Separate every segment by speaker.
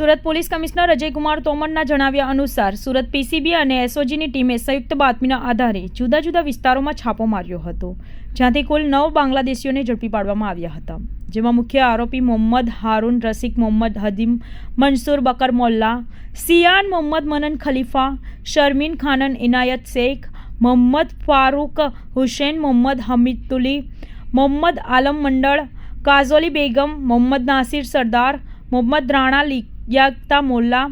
Speaker 1: Surat police commissioner Ajaykumar તોમરના જણાવ્યા અનુસાર Surat PCB અને એસઓજીની ટીમે સંયુક્ત બાતમીના આધારે જુદા જુદા વિસ્તારોમાં છાપો માર્યો હતો, જ્યાંથી કુલ 9 બાંગ્લાદેશીઓને ઝડપી પાડવામાં આવ્યા હતા, જેમાં મુખ્ય આરોપી મોહમ્મદ હારૂન રશીદ, મોહમ્મદ હદીમ મંસૂર બકર મોલ્લા, સિયાન મોહમ્મદ મનન ખલીફા, શર્મીન ખાનન ઇનાયત શેખ, મોહમ્મદ ફારૂક હુસૈન, મોહમ્મદ હમીદુલ્લી, મોહમ્મદ આલમ મંડળ, કાઝોલી બેગમ, મોહમ્મદ નાસિર સરદાર, મોહમ્મદ રાણા યાક્તા મોલ્લા,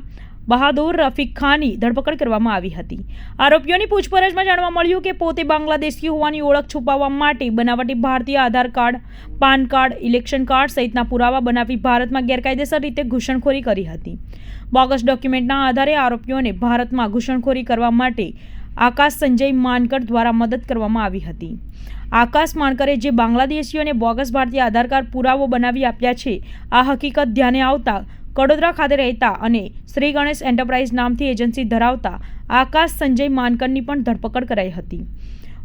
Speaker 1: બહાદુર રફીક ખાનની ધરપકડ કરવામાં આવી હતી। આરોપીઓની પૂછપરછમાં જાણવા મળ્યું કે પોતે બાંગ્લાદેશી હોવાની ઓળખ છુપાવવા માટે બનાવટી ભારતીય Aadhaar card, PAN card, election card સહિતના પુરાવા બનાવી ભારતમાં ગેરકાયદેસર રીતે ઘૂસણખોરી કરી હતી। બોગસ ડોક્યુમેન્ટના આધારે આરોપીઓને ભારતમાં ઘૂસણખોરી કરવા માટે આકાશ સંજય માનકર દ્વારા મદદ કરવામાં આવી હતી। આકાશ માનકરે જે બાંગ્લાદેશીઓને બોગસ ભારતીય આધાર કાર્ડ પુરાવો બનાવી આપ્યા છે, આ હકીકત ધ્યાને આવતા કડોદરા ખાતે રહેતા અને શ્રી ગણેશ એન્ટરપ્રાઇઝ નામથી એજન્સી ધરાવતા આકાશ સંજય માનકરની પણ ધરપકડ કરાઈ હતી।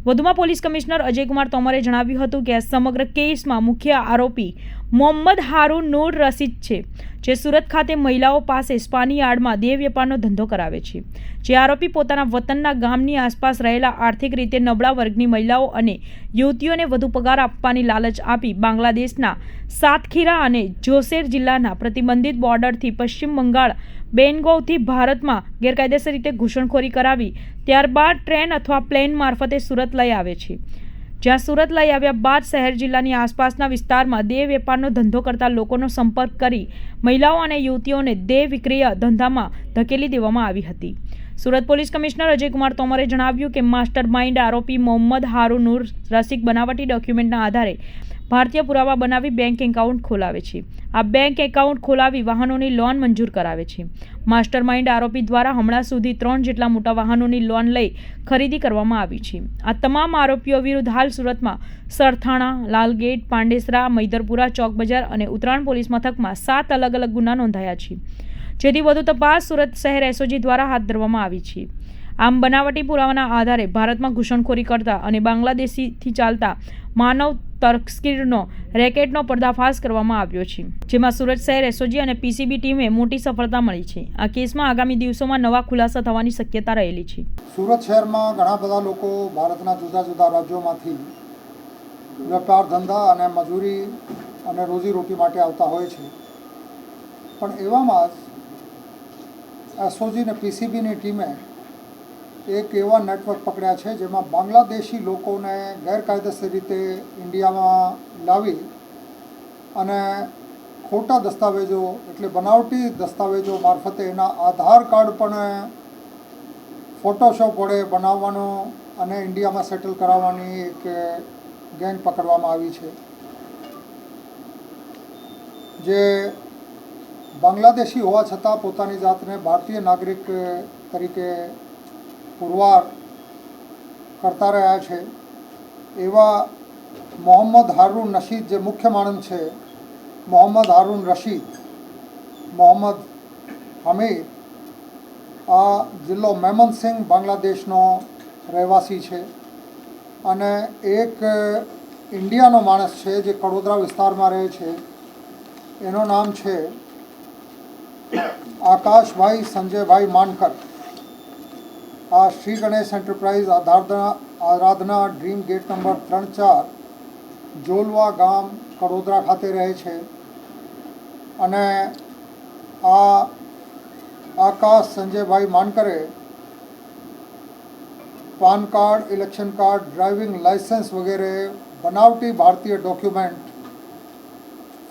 Speaker 1: વધુમાં પોલીસ કમિશનર અજયકુમાર તોમરે જણાવ્યું હતું કે આ સમગ્ર કેસમાં મુખ્ય આરોપી મોહમ્મદ હારૂન નૂર રશીદ છે, જે સુરત ખાતે મહિલાઓ પાસે સ્પાની યાર્ડમાં દેહ વેપારનો ધંધો કરાવે છે। જે આરોપી પોતાના વતનના ગામની આસપાસ રહેલા આર્થિક રીતે નબળા વર્ગની મહિલાઓ અને યુવતીઓને વધુ પગાર આપવાની લાલચ આપી બાંગ્લાદેશના સાતખીરા અને જોશેર જિલ્લાના પ્રતિબંધિત બોર્ડરથી પશ્ચિમ બંગાળ બેનગૌથી ભારતમાં ગેરકાયદેસર રીતે ઘૂસણખોરી કરાવી ત્યારબાદ ટ્રેન અથવા પ્લેન મારફતે સુરત લઈ આવે છે, જ્યાં સુરત લઈ આવ્યા બાદ શહેર જિલ્લાની આસપાસના વિસ્તારમાં દેહ વેપારનો ધંધો કરતા લોકોનો સંપર્ક કરી મહિલાઓ અને યુવતીઓને દેહ વિક્રય ધંધામાં ધકેલી દેવામાં આવી હતી। સુરત પોલીસ કમિશનર અજયકુમાર તોમરે જણાવ્યું કે માસ્ટર માઇન્ડ આરોપી મોહમ્મદ હારૂન નૂર રશીદ બનાવટી ડોક્યુમેન્ટના આધારે ભારતીય પુરાવા બનાવી બેંક એકાઉન્ટ ખોલાવે છે। આ બેંક એકાઉન્ટ ખોલાવી વાહનોની લોન મંજૂર કરાવે છે। માસ્ટર માઇન્ડ આરોપી દ્વારા હમણાં સુધી 3 જેટલા મોટા વાહનોની લોન લઈ ખરીદી કરવામાં આવી છે। આ તમામ આરોપીઓ વિરુદ્ધ હાલ સુરતમાં સરથાણા, લાલગેટ, પાંડેસરા, મૈદરપુરા, ચોક બજાર અને ઉત્તરાયણ પોલીસ મથકમાં 7 અલગ અલગ ગુના નોંધાયા છે, જેથી વધુ તપાસ સુરત શહેર એસઓજી દ્વારા હાથ ધરવામાં આવી છે। આમ બનાવટી પુરાવાના આધારે ભારતમાં ઘૂસણખોરી કરતા અને બાંગ્લાદેશીથી ચાલતા માનવ તસ્કરીનો રેકેટનો પર્દાફાશ કરવામાં આવ્યો છે, જેમાં સુરત શહેર એસઓજી અને પીસીબી ટીમે મોટી સફળતા મળી છે। આ કેસમાં આગામી દિવસોમાં નવા ખુલાસા થવાની શક્યતા રહેલી છે।
Speaker 2: સુરત શહેરમાં ઘણા બધા લોકો ભારતના જુદા જુદા રાજ્યોમાંથી વેપાર ધંધા અને મજૂરી અને રોજીરોટી માટે આવતા હોય છે, પણ એવામાં જ એસઓજી અને પીસીબીની ટીમે એક એવા નેટવર્ક પકડ્યા છે જેમાં બાંગ્લાદેશી લોકોને ગેરકાયદેસર રીતે ઇન્ડિયામાં લાવી અને ખોટા દસ્તાવેજો એટલે બનાવટી દસ્તાવેજો મારફતે એના આધાર કાર્ડ પણ ફોટોશોપ વડે બનાવવાનો અને ઇન્ડિયામાં સેટલ કરાવવાની એક ગેંગ પકડવામાં આવી છે, જે બાંગ્લાદેશી હોવા છતાં પોતાની જાતને ભારતીય નાગરિક તરીકે પુરવાર કરતા રહ્યા છે। એવા મોહમ્મદ હારૂન રશીદ, જે મુખ્ય માણસ છે, મોહમ્મદ હારૂન રશીદ, મોહમ્મદ હમીદ, આ જિલ્લો મેમનસિંહ બાંગ્લાદેશનો રહેવાસી છે, અને એક ઇન્ડિયાનો માણસ છે જે કડોદરા વિસ્તારમાં રહે છે, એનું નામ છે આકાશભાઈ સંજયભાઈ માનકર। આ Shri Ganesh enterprise Aradhana dream gate number 3-4 Jolva ગામ કડોદરા ખાતે રહે છે, અને આ આકાશ સંજયભાઈ માનકરે PAN card, election card, driving licence વગેરે બનાવટી ભારતીય ડોક્યુમેન્ટ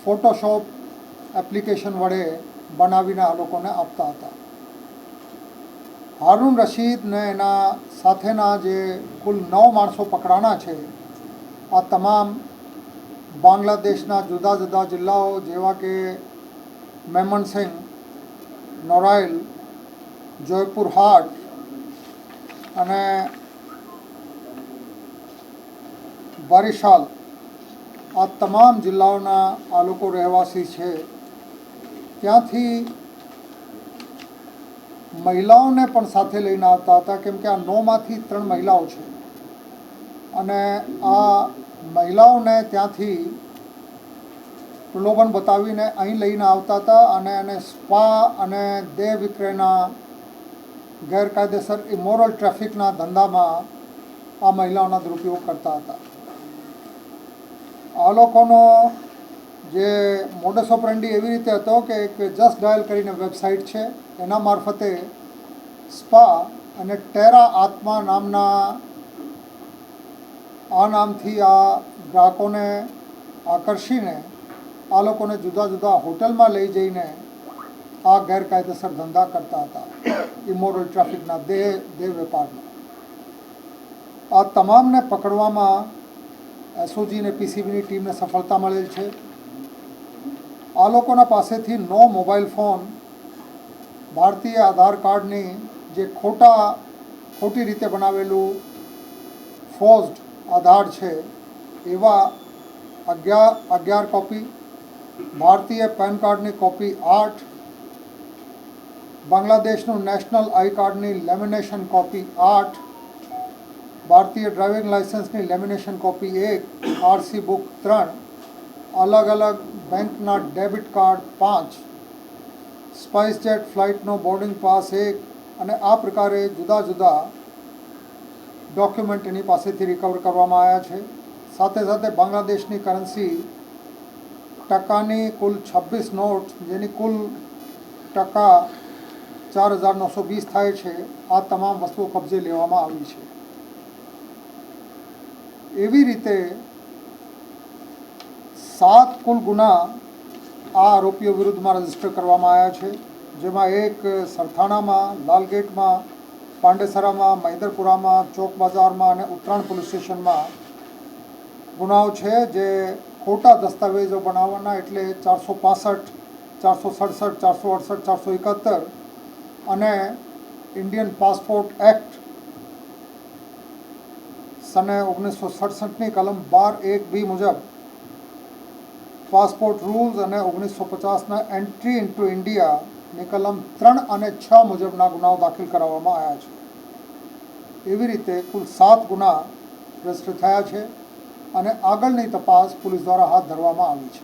Speaker 2: ફોટોશોપ એપ્લિકેશન વડે બનાવીને આ લોકોને આપતા હતા। હારૂન રશીદ ને એના સાથેના જે કુલ 9 માણસો પકડાના છે, આ તમામ બાંગ્લાદેશના જુદા જુદા જિલ્લાઓ જેવા કે મેમનસિંહ, નોરાઇલ, જોયપુર હાટ અને બારિશાલ, આ તમામ જિલ્લાઓના આ લોકો રહેવાસી છે। ત્યાંથી મહિલાઓને પણ સાથે લઈને આવતા હતા, કેમ કે આ 9માંથી 3 મહિલાઓ છે, અને આ મહિલાઓને ત્યાંથી પ્રલોભન બતાવીને અહીં લઈને આવતા હતા અને એને સ્પા અને દેહ વિક્રયના ગેરકાયદેસર ઇમોરલ ટ્રાફિકના ધંધામાં આ મહિલાઓના દુરુપયોગ કરતા હતા. આ લોકોનો જે મોડસ ઓપરેન્ડી એવી રીતે હતો કે એક જસ્ટ ડાયલ કરીને વેબસાઇટ છે, એના મારફતે સ્પા અને ટેરા આત્મા નામના નામથી આ ગ્રાહકોને આકર્ષીને આ લોકોને જુદા જુદા હોટલમાં લઈ જઈને આ ગેરકાયદેસર ધંધા કરતા હતા, ઇમોરલ ટ્રાફિકના દેહ વેપારના. આ તમામને પકડવામાં એસઓજી અને પીસીબીની ટીમને સફળતા મળેલ છે. આ લોકોના પાસેથી 9 મોબાઈલ ફોન, ભારતીય આધાર કાર્ડની જે ખોટી રીતે બનાવેલું ફોર્સ્ડ આધાર છે એવા 11 કોપી, ભારતીય પેન કાર્ડની કોપી 8, બાંગ્લાદેશનું નેશનલ આઈ કાર્ડની લેમિનેશન કોપી 8, ભારતીય ડ્રાઇવિંગ લાઇસન્સની લેમિનેશન કોપી 1, આરસી બુક 3, અલગ અલગ બેંકના ડેબિટ કાર્ડ 5, સ્પાઇસ જેટ ફ્લાઇટનો બોર્ડિંગ પાસ 1 અને આ પ્રકારે જુદા જુદા ડોક્યુમેન્ટ એની પાસેથી રિકવર કરવામાં આવ્યા છે. સાથે સાથે બાંગ્લાદેશની કરન્સી ટકાની કુલ 26 નોટ, જેની કુલ ટકા 4,920 થાય છે. આ તમામ વસ્તુઓ કબજે લેવામાં આવી છે. એવી રીતે 7 કુલ ગુના આ આરોપીઓ વિરુદ્ધમાં રજીસ્ટર કરવામાં આવ્યા છે, જેમાં એક સરથાણામાં, લાલગેટમાં, પાંડેસરામાં, મૈદરપુરામાં, ચોક બજારમાં અને ઉત્તરાયણ પોલીસ સ્ટેશનમાં ગુનાઓ છે, જે ખોટા દસ્તાવેજો બનાવવાના, એટલે 465, 467, 468, 471 અને ઇન્ડિયન પાસપોર્ટ એક્ટ સને 1967ની કલમ 12(1)(b) મુજબ પાસપોર્ટ રૂલ્સ અને 1950ના એન્ટ્રી ઇન્ટુ ઇન્ડિયાની કલમ 3 અને 6 મુજબના ગુનાઓ દાખલ કરાવવામાં આવ્યા છે. એવી રીતે કુલ 7 ગુના રજીસ્ટર થયા છે અને આગળની તપાસ પોલીસ દ્વારા હાથ ધરવામાં આવી છે.